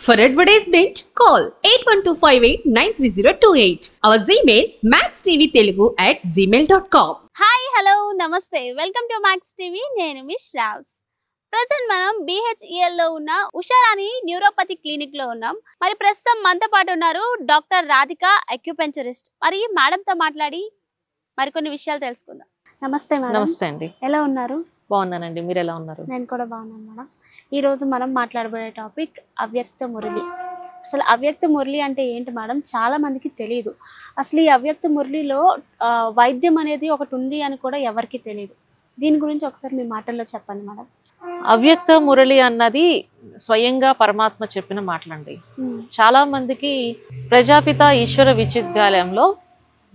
For advertisement, call 8125893028. Our Gmail maxtvtelugu@gmail.com. Hi hello నమస్తే welcome to max TV. నేను miss Rao's. Present మనం BHEL లో ఉన్న ఉషారాణి న్యూరోపతి క్లినిక్ లో ఉన్నాం. మరి ప్రస్తుతం మనతో పాటు ఉన్నారు డాక్టర్ రాధిక, అక్యుపెంచరిస్ట్. మరి మేడం తో మాట్లాడి మరికొన్ని విషయాలు తెలుసుకుందాం. నమస్తే మేడం. నమస్తే అండి. ఎలా ఉన్నారు? బాగున్నానండి, మీరు ఎలా ఉన్నారు? నేను కూడా బాగున్నాను మేడం. ఈ రోజు మనం మాట్లాడబోయే టాపిక్ అవ్యక్త మురళి. అసలు అవ్యక్త మురళి అంటే ఏంటి మేడం? చాలా మందికి తెలియదు. అసలు ఈ అవ్యక్త మురళిలో వైద్యం అనేది ఒకటి ఉంది అని కూడా ఎవరికి తెలియదు. దీని గురించి ఒకసారి మీ మాటల్లో చెప్పండి మేడం. అవ్యక్త మురళి అన్నది స్వయంగా పరమాత్మ చెప్పిన మాటలండి. చాలా మందికి ప్రజాపిత ఈశ్వర విశ్వవిద్యాలయంలో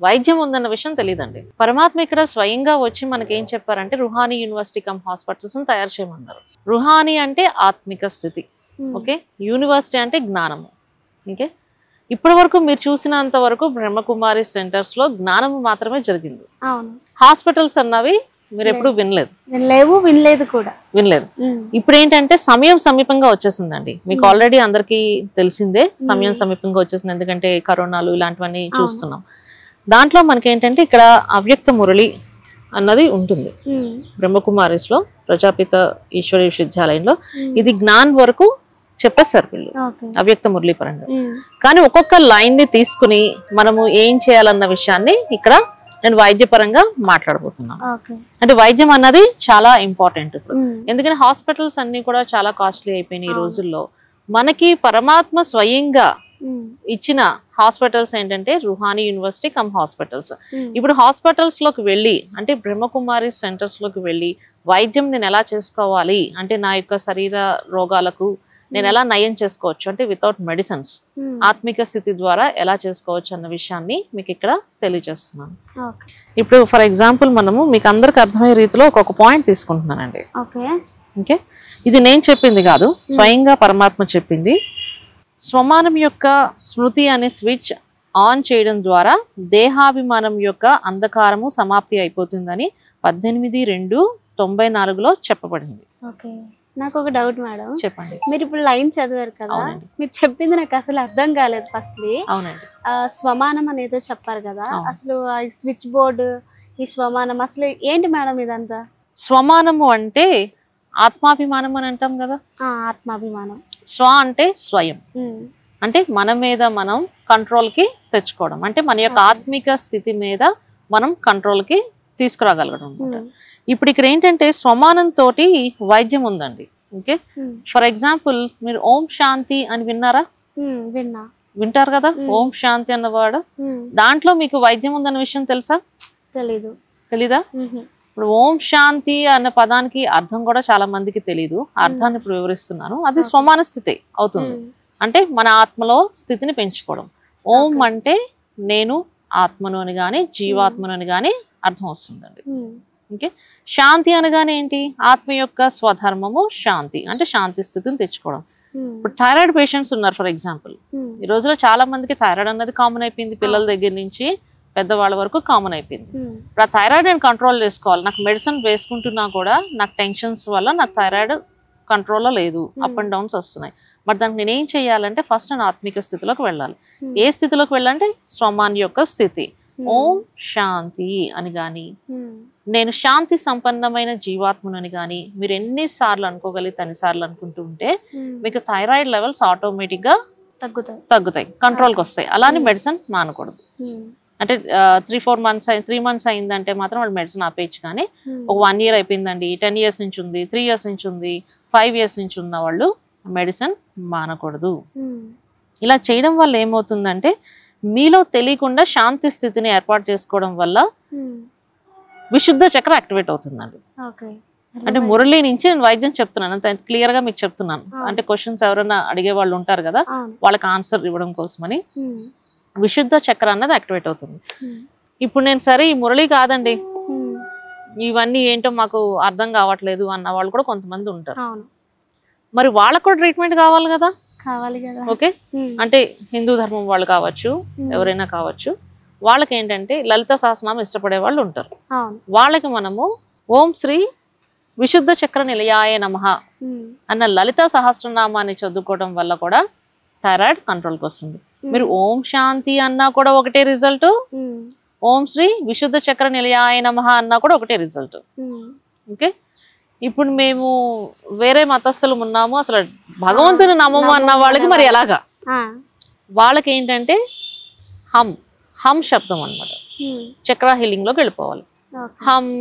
వైద్యం ఉందన్న విషయం తెలియదండి. పరమాత్మ ఇక్కడ స్వయంగా వచ్చి మనకి ఏం చెప్పారంటే రుహానీ యూనివర్సిటీ కమ్ హాస్పిటల్స్ తయారు చేయమన్నారు. రుహానీ అంటే ఆత్మిక స్థితి, ఓకే. యూనివర్సిటీ అంటే జ్ఞానము, ఓకే. ఇప్పటి వరకు మీరు చూసినంత వరకు బ్రహ్మకుమారి సెంటర్స్ లో జ్ఞానము మాత్రమే జరిగింది. హాస్పిటల్స్ అన్నవి మీరు ఎప్పుడు వినలేదు కూడా. ఇప్పుడు ఏంటంటే సమయం సమీపంగా వచ్చేసిందండి. మీకు ఆల్రెడీ అందరికీ తెలిసిందే సమయం సమీపంగా వచ్చేసింది. ఎందుకంటే కరోనాలు ఇలాంటివన్నీ చూస్తున్నాం. దాంట్లో మనకేంటంటే ఇక్కడ అవ్యక్త మురళి అన్నది ఉంటుంది బ్రహ్మకుమారిస్ లో, ప్రజాపిత ఈశ్వర విశ్వవిద్యాలయంలో. ఇది జ్ఞాన్ వరకు చెప్పేస్తారు వీళ్ళు అవ్యక్త మురళి పరంగా. కానీ ఒక్కొక్క లైన్ ని తీసుకుని మనము ఏం చేయాలన్న విషయాన్ని ఇక్కడ నేను వైద్యపరంగా మాట్లాడబోతున్నాను. అంటే వైద్యం అన్నది చాలా ఇంపార్టెంట్ ఇప్పుడు. ఎందుకంటే హాస్పిటల్స్ అన్ని కూడా చాలా కాస్ట్లీ అయిపోయినాయి ఈ రోజుల్లో. మనకి పరమాత్మ స్వయంగా ఇచ్చిన హాస్పిటల్స్ ఏంటంటే రుహానీ యూనివర్సిటీ కమ్ హాస్పిటల్స్. ఇప్పుడు హాస్పిటల్స్ లోకి వెళ్ళి అంటే బ్రహ్మకుమారి సెంటర్స్ లోకి వెళ్ళి వైద్యం నేను ఎలా చేసుకోవాలి అంటే నా యొక్క శరీర రోగాలకు నేను ఎలా నయం చేసుకోవచ్చు అంటే వితౌట్ మెడిసిన్స్ ఆత్మిక స్థితి ద్వారా ఎలా చేసుకోవచ్చు అన్న విషయాన్ని మీకు ఇక్కడ తెలియజేస్తున్నాను. ఇప్పుడు ఫర్ ఎగ్జాంపుల్ మనము మీకు అందరికి అర్థమయ్యే రీతిలో ఒక్కొక్క పాయింట్ తీసుకుంటున్నానండి. ఓకే, ఇది నేను చెప్పింది కాదు, స్వయంగా పరమాత్మ చెప్పింది. స్వమానం యొక్క స్మృతి అనే స్విచ్ ఆన్ చేయడం ద్వారా దేహాభిమానం యొక్క అంధకారము సమాప్తి అయిపోతుందని 18/2/94లో చెప్పబడింది. నాకు ఒక డౌట్ మేడం, చెప్పండి. మీరు ఇప్పుడు లైన్ చదివారు కదా, మీరు చెప్పింది నాకు అసలు అర్థం కాలేదు. ఫస్ట్లీ స్వమానం అనేదో చెప్పారు కదా, అసలు స్విచ్ బోర్డు ఈ స్వమానం అసలు ఏంటి మేడం ఇదంతా? స్వమానము అంటే ఆత్మాభిమానం అని అంటాం కదా. ఆత్మాభిమానం. స్వ అంటే స్వయం, అంటే మన మీద మనం కంట్రోల్ కి తెచ్చుకోవడం, అంటే మన యొక్క ఆత్మిక స్థితి మీద మనం కంట్రోల్ కి తీసుకురాగలగడం. ఇప్పుడు ఇక్కడ ఏంటంటే స్వమానం తోటి వైద్యం ఉందండి. ఓకే, ఫర్ ఎగ్జాంపుల్ మీరు ఓం శాంతి అని విన్నారా? వింటారు కదా ఓం శాంతి అన్నవాడు. దాంట్లో మీకు వైద్యం ఉందన్న విషయం తెలుసా? తెలీదా? ఇప్పుడు ఓం శాంతి అన్న పదానికి అర్థం కూడా చాలా మందికి తెలీదు. అర్థాన్ని ఇప్పుడు వివరిస్తున్నాను. అది స్వమాన స్థితి అవుతుంది, అంటే మన ఆత్మలో స్థితిని పెంచుకోవడం. ఓం అంటే నేను ఆత్మను అని గాని జీవాత్మను అని గాని అర్థం వస్తుందండి. ఓకే, శాంతి అనగానే ఏంటి? ఆత్మ యొక్క స్వధర్మము శాంతి, అంటే శాంతి స్థితిని తెచ్చుకోవడం. ఇప్పుడు థైరాయిడ్ పేషెంట్స్ ఉన్నారు ఫర్ ఎగ్జాంపుల్. ఈ రోజులో చాలా మందికి థైరాయిడ్ అన్నది కామన్ అయిపోయింది. పిల్లల దగ్గర నుంచి పెద్దవాళ్ళ వరకు కామన్ అయిపోయింది. ఇప్పుడు ఆ థైరాయిడ్ నేను కంట్రోల్ చేసుకోవాలి. నాకు మెడిసిన్ వేసుకుంటున్నా కూడా నాకు టెన్షన్స్ వల్ల నాకు థైరాయిడ్ కంట్రోల్లో లేదు, అప్ అండ్ డౌన్స్ వస్తున్నాయి. మరి దానికి నేనేం చేయాలంటే ఫస్ట్ నేను ఆత్మిక స్థితిలోకి వెళ్ళాలి. ఏ స్థితిలోకి వెళ్ళాలంటే స్వమాన్ యొక్క స్థితి. ఓం శాంతి అని గాని, నేను శాంతి సంపన్నమైన జీవాత్మను అని గాని మీరు ఎన్నిసార్లు అనుకోగలిగితే అన్నిసార్లు అనుకుంటూ ఉంటే మీకు థైరాయిడ్ లెవెల్స్ ఆటోమేటిక్ గా తగ్గుతాయి, కంట్రోల్కి వస్తాయి. అలానే మెడిసిన్ మానకూడదు. అంటే 3 months అయిందంటే మాత్రం వాళ్ళు మెడిసిన్ ఆపేయచ్చు. కానీ ఒక 1 year అయిపోయిందండి, 10 years నుంచి ఉంది, 3 years నుంచి ఉంది, 5 years నుంచి ఉన్న వాళ్ళు మెడిసిన్ మానకూడదు. ఇలా చేయడం వల్ల ఏమవుతుందంటే మీలో తెలియకుండా శాంతి స్థితిని ఏర్పాటు చేసుకోవడం వల్ల విశుద్ధ చక్ర యాక్టివేట్ అవుతుందండి. అంటే మురళి నుంచి నేను వైద్యం చెప్తున్నాను, అంత క్లియర్ గా మీకు చెప్తున్నాను. అంటే క్వశ్చన్స్ ఎవరైనా అడిగే వాళ్ళు ఉంటారు కదా, వాళ్ళకి ఆన్సర్ ఇవ్వడం కోసమని విశుద్ధ చక్ర అన్నది యాక్టివేట్ అవుతుంది. ఇప్పుడు నేను సరే ఈ మురళి కాదండి, ఇవన్నీ ఏంటో మాకు అర్థం కావట్లేదు అన్న వాళ్ళు కూడా కొంతమంది ఉంటారు. మరి వాళ్ళకు కూడా ట్రీట్మెంట్ కావాలి కదా. ఓకే, అంటే హిందూ ధర్మం వాళ్ళు కావచ్చు, ఎవరైనా కావచ్చు, వాళ్ళకి ఏంటంటే లలిత సహస్రనామం ఇష్టపడే వాళ్ళు ఉంటారు. వాళ్ళకి మనము ఓం శ్రీ విశుద్ధ చక్ర నిలయాయ నమః అన్న లలిత సహస్రనామాన్ని చదువుకోవడం వల్ల కూడా థైరాయిడ్ కంట్రోల్కి వస్తుంది. మీరు ఓం శాంతి అన్నా కూడా ఒకటే రిజల్ట్, ఓం శ్రీ విశుద్ధ చక్ర నిలయాయ నమః అన్నా కూడా ఒకటే రిజల్ట్. ఓకే, ఇప్పుడు మేము వేరే మతస్థులు ఉన్నాము, అసలు భగవంతుని నమ్మము అన్న వాళ్ళకి మరి ఎలాగా? వాళ్ళకి ఏంటంటే హమ్ హమ్ శబ్దం అన్నమాట, చక్ర హీలింగ్ లోకి వెళ్ళిపోవాలి. హమ్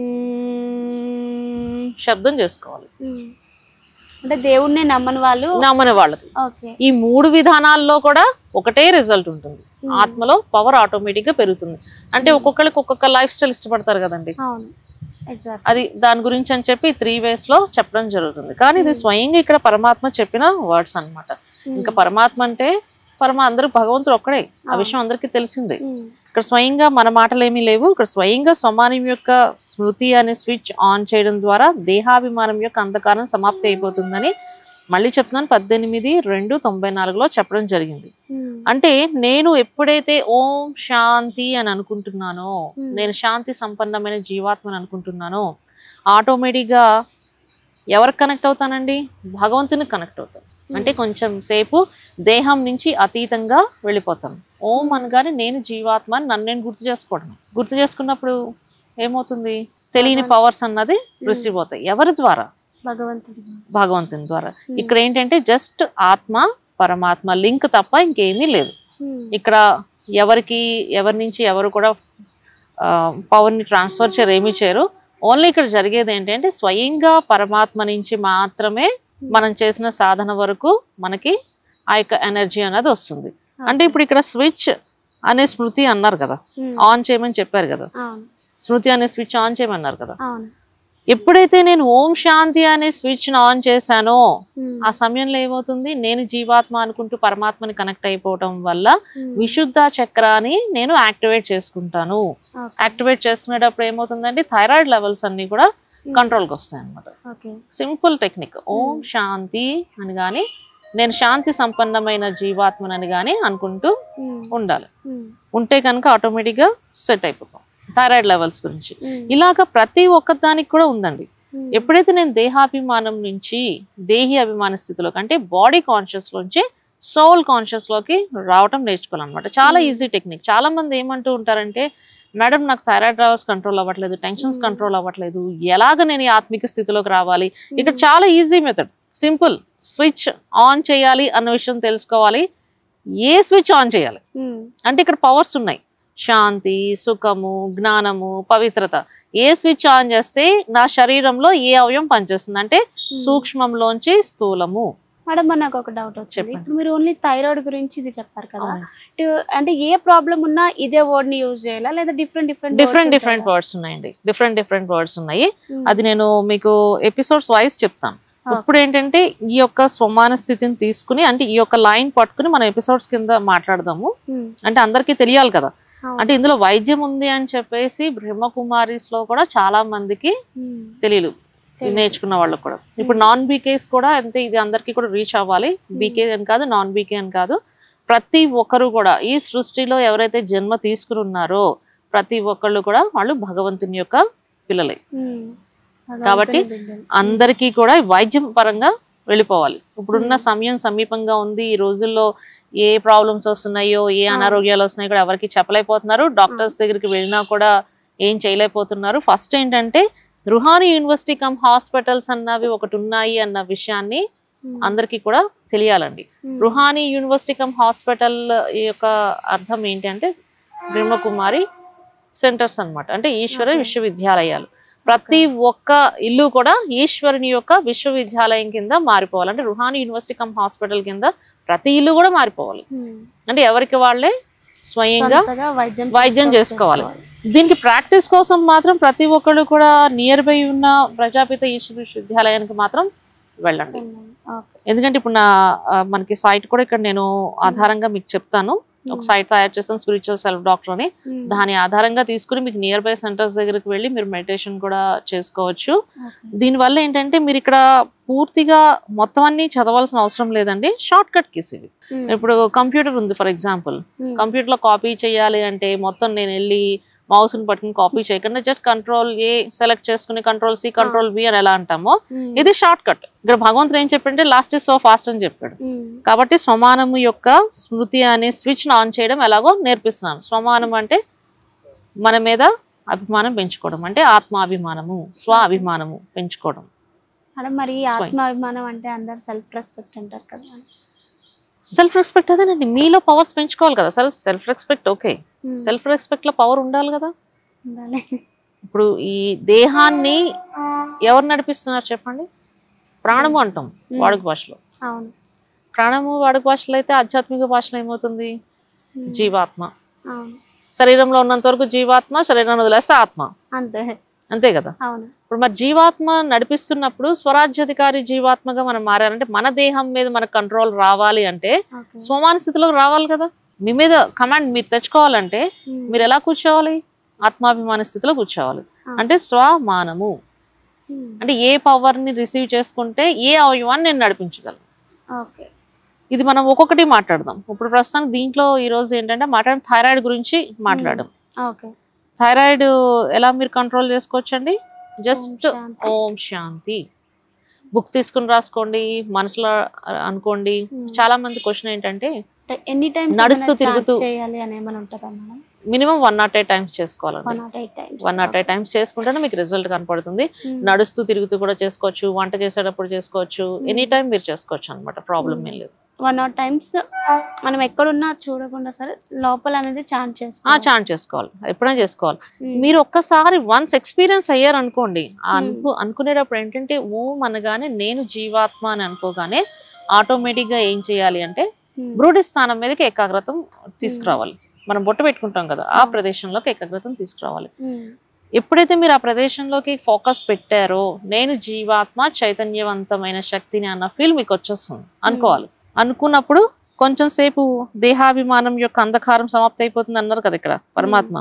శబ్దం చేసుకోవాలి. అంటే దేవుణ్ణి నమ్మని వాళ్ళకి ఈ 3 విధానాల్లో కూడా ఒకటే రిజల్ట్ ఉంటుంది. ఆత్మలో పవర్ ఆటోమేటిక్ గా పెరుగుతుంది. అంటే ఒక్కొక్కరికి ఒక్కొక్క లైఫ్ స్టైల్ ఇష్టపడతారు కదండి, అది దాని గురించి అని చెప్పి 3 ways లో చెప్పడం జరుగుతుంది. కానీ ఇది స్వయంగా ఇక్కడ పరమాత్మ చెప్పిన వర్డ్స్ అన్నమాట. ఇంకా పరమాత్మ అంటే అందరూ భగవంతుడు ఒక్కడే, ఆ విషయం అందరికీ తెలిసిందే. ఇక్కడ స్వయంగా మన మాటలు ఏమీ లేవు. ఇక్కడ స్వయంగా స్వమానం యొక్క స్మృతి అనే స్విచ్ ఆన్ చేయడం ద్వారా దేహాభిమానం యొక్క అంధకారం సమాప్తి అయిపోతుందని మళ్ళీ చెప్తున్నాను, 18/2/94లో చెప్పడం జరిగింది. అంటే నేను ఎప్పుడైతే ఓం శాంతి అని అనుకుంటున్నానో, నేను శాంతి సంపన్నమైన జీవాత్మని అనుకుంటున్నానో, ఆటోమేటిక్ గా ఎవరికి కనెక్ట్ అవుతానండి? భగవంతుని కనెక్ట్ అవుతాను. అంటే కొంచెం సేపు దేహం నుంచి అతీతంగా వెళ్ళిపోతాను. ఓం అనగానే నేను జీవాత్మ అని నన్ను నేను గుర్తు చేసుకున్నప్పుడు ఏమవుతుంది? తెలియని పవర్స్ అన్నది రిసీవ్ అవుతాయి. ఎవరి ద్వారా? భగవంతుని ద్వారా. ఇక్కడ ఏంటంటే జస్ట్ ఆత్మ పరమాత్మ లింక్ తప్ప ఇంకేమీ లేదు. ఇక్కడ ఎవరి నుంచి ఎవరు కూడా పవర్ ని ట్రాన్స్ఫర్ చేయరు, ఏమీ చేయరు. ఓన్లీ ఇక్కడ జరిగేది ఏంటంటే స్వయంగా పరమాత్మ నుంచి మాత్రమే మనం చేసిన సాధన వరకు మనకి ఆ యొక్క ఎనర్జీ అనేది వస్తుంది. అంటే ఇప్పుడు ఇక్కడ స్విచ్ అనే స్మృతి అన్నారు కదా, ఆన్ చేయమని చెప్పారు కదా, స్మృతి అనే స్విచ్ ఆన్ చేయమన్నారు కదా. ఎప్పుడైతే నేను ఓం శాంతి అనే స్విచ్ ఆన్ చేశానో ఆ సమయంలో ఏమవుతుంది? నేను జీవాత్మ అనుకుంటూ పరమాత్మని కనెక్ట్ అయిపోవటం వల్ల విశుద్ధ చక్రాన్ని నేను యాక్టివేట్ చేసుకుంటాను. యాక్టివేట్ చేసుకునేటప్పుడు ఏమవుతుందంటే థైరాయిడ్ లెవెల్స్ అన్ని కూడా కంట్రోల్కి వస్తాయి అన్నమాట. Simple technique. ఓం శాంతి అని కానీ నేను శాంతి సంపన్నమైన జీవాత్మనని కానీ అనుకుంటూ ఉండాలి. ఉంటే కనుక ఆటోమేటిక్ గా సెట్ అయిపోతాం థైరాయిడ్ లెవెల్స్ గురించి. ఇలాగ ప్రతి ఒక్కదానికి కూడా ఉందండి. ఎప్పుడైతే నేను దేహాభిమానం నుంచి దేహి అభిమాన స్థితిలోకి, అంటే బాడీ కాన్షియస్ లోంచి సోల్ కాన్షియస్ లోకి రావటం నేర్చుకోవాలన్నమాట. చాలా ఈజీ టెక్నిక్. చాలా మంది ఏమంటూ ఉంటారంటే, మేడం నాకు థైరాయిడ్ లెవెల్స్ కంట్రోల్ అవ్వట్లేదు, టెన్షన్స్ కంట్రోల్ అవ్వట్లేదు, ఎలాగ నేను ఈ ఆత్మిక స్థితిలోకి రావాలి? ఇక్కడ చాలా easy method, simple. Switch on చేయాలి అన్న విషయం తెలుసుకోవాలి. ఏ స్విచ్ ఆన్ చేయాలి అంటే ఇక్కడ పవర్స్ ఉన్నాయి, శాంతి, సుఖము, జ్ఞానము, పవిత్రత. ఏ స్విచ్ ఆన్ చేస్తే నా శరీరంలో ఏ అవయం పనిచేస్తుంది అంటే సూక్ష్మంలోంచి స్థూలము. మేడం నాకు ఒక డౌట్ వచ్చింది. ఇప్పుడు మీరు ఓన్లీ థైరాయిడ్ గురించి ఇది చెప్పారు కదా, అంటే ఏ ప్రాబ్లం ఉన్నా ఇదే వర్డ్ ని యూజ్ చేయాలా లేదా డిఫరెంట్ వర్డ్స్ ఉన్నాయండి? డిఫరెంట్ వర్డ్స్ ఉన్నాయి. అది నేను మీకు ఎపిసోడ్స్ వైజ్ చెప్తాను. ఇప్పుడు ఏంటంటే ఈ యొక్క స్వమాన స్థితిని తీసుకుని, అంటే ఈ యొక్క లైన్ పట్టుకుని మనం ఎపిసోడ్స్ కింద మాట్లాడదాము. అంటే అందరికీ తెలియాలి కదా. అంటే ఇందులో వైద్యం ఉంది అని చెప్పేసి బ్రహ్మకుమారీస్ లో కూడా చాలా మందికి తెలియదు, నేర్చుకున్న వాళ్ళకు కూడా. ఇప్పుడు నాన్ బీకేస్ కూడా అంతే, ఇది అందరికీ కూడా రీచ్ అవ్వాలి. బీకే అని కాదు, నాన్ బీకే అని కాదు, ప్రతి ఒక్కరు కూడా ఈ సృష్టిలో ఎవరైతే జన్మ తీసుకుని ఉన్నారో ప్రతి ఒక్కళ్ళు కూడా వాళ్ళు భగవంతుని యొక్క పిల్లలే. కాబట్టి అందరికీ కూడా వైద్యం పరంగా వెళ్ళిపోవాలి. ఇప్పుడున్న సమయం సమీపంగా ఉంది. ఈ రోజుల్లో ఏ ప్రాబ్లమ్స్ వస్తున్నాయో, ఏ అనారోగ్యాలు వస్తున్నాయో కూడా ఎవరికి చెప్పలేకపోతున్నారు. డాక్టర్స్ దగ్గరికి వెళ్ళినా కూడా ఏం చేయలేకపోతున్నారు. ఫస్ట్ ఏంటంటే రుహానీ యూనివర్సిటీ కమ్ హాస్పిటల్స్ అన్నవి ఒకటి ఉన్నాయి అన్న విషయాన్ని అందరికీ కూడా తెలియాలండి. రుహానీ యూనివర్సిటీ కమ్ హాస్పిటల్ యొక్క అర్థం ఏంటంటే బ్రహ్మకుమారి సెంటర్స్ అన్నమాట. అంటే ఈశ్వర విశ్వవిద్యాలయాలు. ప్రతి ఒక్క ఇల్లు కూడా ఈశ్వరుని యొక్క విశ్వవిద్యాలయం కింద మారిపోవాలి. అంటే రుహానీ యూనివర్సిటీ కమ్ హాస్పిటల్ కింద ప్రతి ఇల్లు కూడా మారిపోవాలి. అంటే ఎవరికి వాళ్ళే స్వయంగా వైద్యం చేసుకోవాలి. దీనికి ప్రాక్టీస్ కోసం మాత్రం ప్రతి ఒక్కళ్ళు కూడా నియర్ బై ఉన్న ప్రజాపిత ఈశ్వర విశ్వవిద్యాలయానికి మాత్రం వెళ్ళండి. ఎందుకంటే ఇప్పుడు మనకి సైట్ కూడా ఇక్కడ నేను ఆధారంగా మీకు చెప్తాను. ఒక సైట్ తయారు చేస్తాను, స్పిరిచువల్ సెల్ఫ్ డాక్టర్ అని. దాని ఆధారంగా తీసుకుని మీకు నియర్ బై సెంటర్స్ దగ్గరికి వెళ్ళి మీరు మెడిటేషన్ కూడా చేసుకోవచ్చు. దీనివల్ల ఏంటంటే మీరు ఇక్కడ పూర్తిగా మొత్తం అన్ని చదవాల్సిన అవసరం లేదండి. షార్ట్ కట్ కీస్ ఇవి. ఇప్పుడు కంప్యూటర్ ఉంది ఫర్ ఎగ్జాంపుల్, కంప్యూటర్ లో కాపీ చేయాలి అంటే మొత్తం నేను వెళ్ళి మౌస్ ని పట్టుకుని కాపీ చేయకుండా జస్ట్ కంట్రోల్ ఏ సెలెక్ట్ చేసుకుని కంట్రోల్ సి కంట్రోల్ బి అని ఎలా అంటామో ఇది షార్ట్ కట్. ఇక్కడ భగవంతుడు ఏం చెప్పంటే లాస్ట్ ఇస్ సో ఫాస్ట్ అని చెప్పాడు. కాబట్టి స్వమానము యొక్క స్మృతి అనే స్విచ్ ఆన్ చేయడం ఎలాగో నేర్పిస్తున్నాను. స్వమానం అంటే మన మీద అభిమానం పెంచుకోవడం, అంటే ఆత్మాభిమానము స్వ అభిమానము పెంచుకోవడం. మరి ఆత్మాభిమానం అంటే అందరు సెల్ఫ్ రెస్పెక్ట్ అంటారు కదా. సెల్ఫ్ రెస్పెక్ట్ అదేనండి, మీలో పవర్స్ పెంచుకోవాలి కదా. సరే self respect okay, self respect లో పవర్ ఉండాలి కదా. ఇప్పుడు ఈ దేహాన్ని ఎవరు నడిపిస్తున్నారు చెప్పండి? ప్రాణము అంటాం వాడుక భాషలో. ప్రాణము వాడుక భాషలో అయితే ఆధ్యాత్మిక భాషలో ఏమవుతుంది? జీవాత్మ. శరీరంలో ఉన్నంత వరకు జీవాత్మ, శరీరాన్ని వదిలేస్తే ఆత్మ. అంతే కదా. ఇప్పుడు మరి జీవాత్మ నడిపిస్తున్నప్పుడు స్వరాజ్యాధికారి జీవాత్మగా మనం మారాలంటే మన దేహం మీద మనకు కంట్రోల్ రావాలి అంటే స్వమాన స్థితిలోకి రావాలి కదా. మీ మీద కమాండ్ మీరు తెచ్చుకోవాలంటే మీరు ఎలా కూర్చోవాలి? ఆత్మాభిమాన స్థితిలో కూర్చోవాలి. అంటే స్వమానము అంటే ఏ పవర్ ని రిసీవ్ చేసుకుంటే ఏ అవయవాన్ని నేను నడిపించగలను. ఇది మనం ఒక్కొక్కటి మాట్లాడదాం. ఇప్పుడు ప్రస్తుతానికి దీంట్లో ఈ రోజు ఏంటంటే థైరాయిడ్ గురించి మాట్లాడడం. థైరాయిడ్ ఎలా మీరు కంట్రోల్ చేసుకోవచ్చు అండి? జస్ట్ ఓం శాంతి బుక్ తీసుకుని రాసుకోండి, మనసులో అనుకోండి. చాలా మంది క్వశ్చన్ ఏంటంటే నడుస్తూ తిరుగుతూ మినిమం 108 టైమ్స్ చేసుకోవాలండి. 108 టైమ్స్ చేసుకుంటేనే మీకు రిజల్ట్ కనపడుతుంది. నడుస్తూ తిరుగుతూ కూడా చేసుకోవచ్చు, వంట చేసేటప్పుడు చేసుకోవచ్చు, ఎనీ టైం మీరు చేసుకోవచ్చు అనమాట. ప్రాబ్లం ఏం లేదు. 108 టైమ్స్ మనం ఎక్కడున్నా చూడకుండా సరే లోపల అనేది చాంట్ చేసుకోవాలి. ఎప్పుడైనా చేసుకోవాలి. మీరు ఒక్కసారి వన్స్ ఎక్స్పీరియన్స్ అయ్యారు అనుకోండి, అనుకునేటప్పుడు ఏంటంటే ఓం అనగానే నేను జీవాత్మ అని అనుకోగానే ఆటోమేటిక్ గా ఏం చేయాలి అంటే బ్రూడి స్థానం మీదకి ఏకాగ్రతం తీసుకురావాలి. మనం బొట్టు పెట్టుకుంటాం కదా, ఆ ప్రదేశంలోకి ఏకాగ్రతం తీసుకురావాలి. ఎప్పుడైతే మీరు ఆ ప్రదేశంలోకి ఫోకస్ పెట్టారో నేను జీవాత్మ చైతన్యవంతమైన శక్తిని అన్న ఫీల్ మీకు వచ్చేస్తుంది అనుకోవాలి. అనుకున్నప్పుడు కొంచెం సేపు దేహాభిమానం యొక్క అంధకారం సమాప్తి అయిపోతుంది అన్నారు కదా ఇక్కడ పరమాత్మ.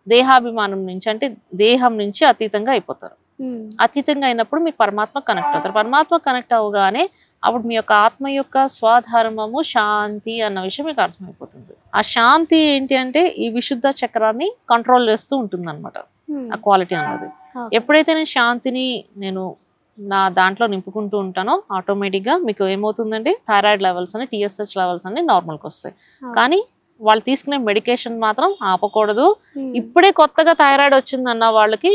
దేహాభిమానం నుంచి అంటే దేహం నుంచి అతీతంగా అయిపోతారు. అతీతంగా అయినప్పుడు మీకు పరమాత్మ కనెక్ట్ అవుతారు. పరమాత్మ కనెక్ట్ అవగానే అప్పుడు మీ యొక్క ఆత్మ యొక్క స్వధర్మము శాంతి అన్న విషయం మీకు అర్థమైపోతుంది. ఆ శాంతి ఏంటి అంటే ఈ విశుద్ధ చక్రాన్ని కంట్రోల్ చేస్తూ ఉంటుంది అనమాట. ఆ క్వాలిటీ అన్నది ఎప్పుడైతే నేను శాంతిని నేను నా దాంట్లో నింపుకుంటూ ఉంటానో ఆటోమేటిక్ గా మీకు ఏమవుతుందండి, థైరాయిడ్ లెవెల్స్ అని TSH లెవెల్స్ అన్ని నార్మల్కి వస్తాయి. కానీ వాళ్ళు తీసుకునే మెడికేషన్ మాత్రం ఆపకూడదు. ఇప్పుడే కొత్తగా థైరాయిడ్ వచ్చింది అన్న వాళ్ళకి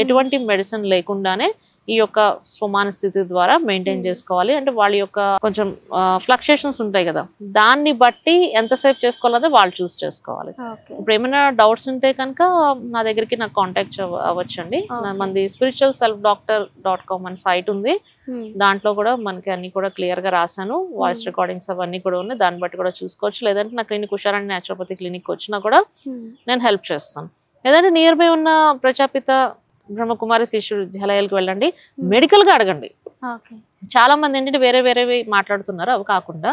ఎటువంటి మెడిసిన్ లేకుండానే ఈ యొక్క స్వమాన స్థితి ద్వారా మెయింటైన్ చేసుకోవాలి. అంటే వాళ్ళ యొక్క కొంచెం ఫ్లక్చుయేషన్స్ ఉంటాయి కదా, దాన్ని బట్టి ఎంతసేపు చేసుకోవాలనేది వాళ్ళు చూస్ చేసుకోవాలి. ఇప్పుడు ఏమైనా డౌట్స్ ఉంటే కనుక నా దగ్గరికి నాకు కాంటాక్ట్ అవ్వచ్చండి. మనది spiritualselfdoctor.com అని సైట్ ఉంది. దాంట్లో కూడా మనకి అన్ని కూడా క్లియర్ గా రాశాను. వాయిస్ రికార్డింగ్స్ అవన్నీ కూడా ఉన్నాయి, దాన్ని బట్టి కూడా చూసుకోవచ్చు. లేదంటే నా క్లినిక్ ఉషారాణి న్యాచురోపతి క్లినిక్ వచ్చినా కూడా నేను హెల్ప్ చేస్తాను. లేదంటే నియర్ బై ఉన్న ప్రజాపిత బ్రహ్మకుమారి శిశు విద్యాలయాలకు వెళ్ళండి, మెడికల్ గా అడగండి. చాలా మంది ఏంటంటే వేరే వేరేవి మాట్లాడుతున్నారు, అవి కాకుండా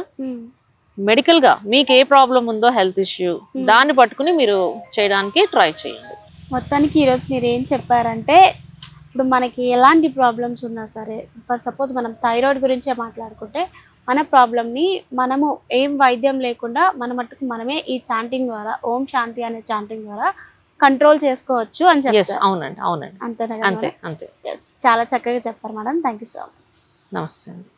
మెడికల్ గా మీకు ఏ ప్రాబ్లం ఉందో హెల్త్ ఇష్యూ దాన్ని పట్టుకుని మీరు చేయడానికి ట్రై చేయండి. మొత్తానికి ఈరోజు మీరు ఏం చెప్పారంటే ఇప్పుడు మనకి ఎలాంటి ప్రాబ్లమ్స్ ఉన్నా సరే, ఫర్ సపోజ్ మనం థైరాయిడ్ గురించే మాట్లాడుకుంటే మన ప్రాబ్లమ్ని మనము ఏం వైద్యం లేకుండా మన మట్టుకు మనమే ఈ చాంటింగ్ ద్వారా ఓం శాంతి అనే చాంటింగ్ ద్వారా కంట్రోల్ చేసుకోవచ్చు అని చెప్పారు. అవునండి, అవునండి, అంతేనా? అంతే అంతే. చాలా చక్కగా చెప్పారు madam. Thank you so much. నమస్తే అండి.